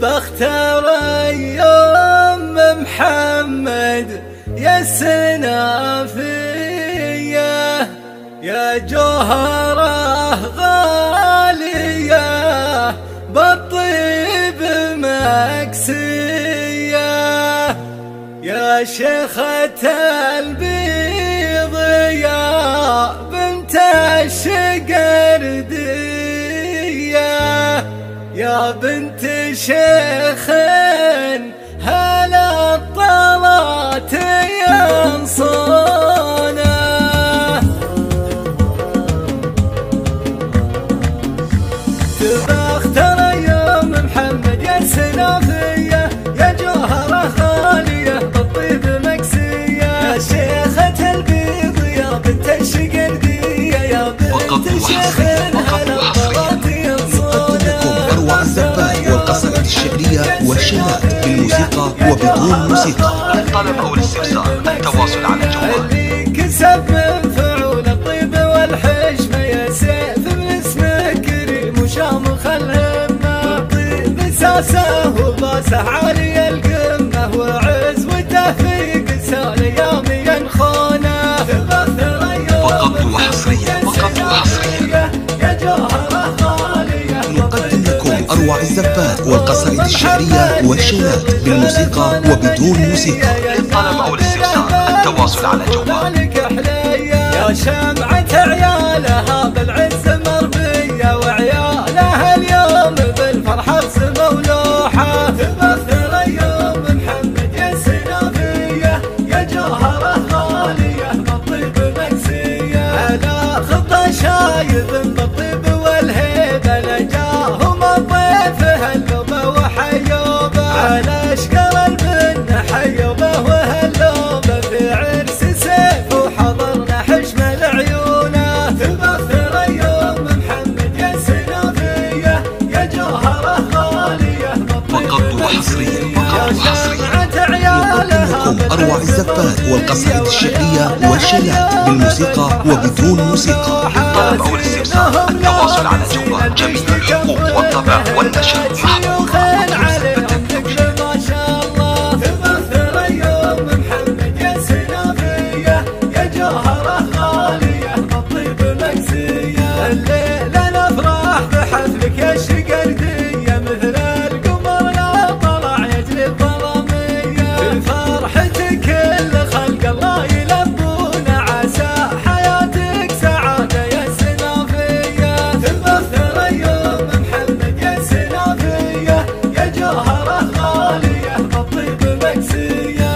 بختار يوم محمد يا السنافية يا جوهره غالية بالطيب مكسية يا شيخة البيض يا بنت الشقردية يا بنت شيخ هلا الطلات ينصونه تبختر يوم محمد يا السنافية يا جوهرة خالية بالطيب مكسية يا شيخة البيض يا بنت الشقردية يا بنت شيخ هلا الطلات والقصائد الشعرية والشيلات بالموسيقى وبدون موسيقى. للطلب أو الاستفسار التواصل على الجوال. اللي كسب من فعول الطيب والحشمة يا سيف من اسمه كريم وشامخ الهمة الطيب ساسه وباسه عالي القمة وعز وتوفيق سال يوم ينخونه فقط وحصريا يا جوهرة خالية نقدم لكم أروع الزفات والقصائد الشعرية والشيلات بالموسيقى وبدون موسيقى. للطلب أو الاستفسار التواصل على الجوال. يا شمعة عيالها بالعز مرمية وعيالها اليوم بالفرحة بسمة ولوحة تبثر يوم محمد يا السنافية يا جوهرة غالية بالطيب مكسية على خطى شايب بالطيب والهيبة لجاهم الضيف هلوبة وحيوبة على اشكال البن حيوبة وهلوبة في عرس سيف وحضرنا حشم العيونة تبثر يوم محمد يا السنافية يا جوهرة غالية فقط وحصريا لكم أروع الزفات والقصائد الشعرية والشيلات بالموسيقى وبدون موسيقى. للطلب أو الاستفسار التواصل على الجوال. جميع الحقوق والطبع والنشر محفوظة. يا الشقردية مثل القمر لا طلع يجلب ظلامية في فرحتك كل خلق الله يلبون عسى حياتك سعادة يا السنافية تبثر يوم محمد يا السنافية يا جوهرة غالية بالطيب مكسية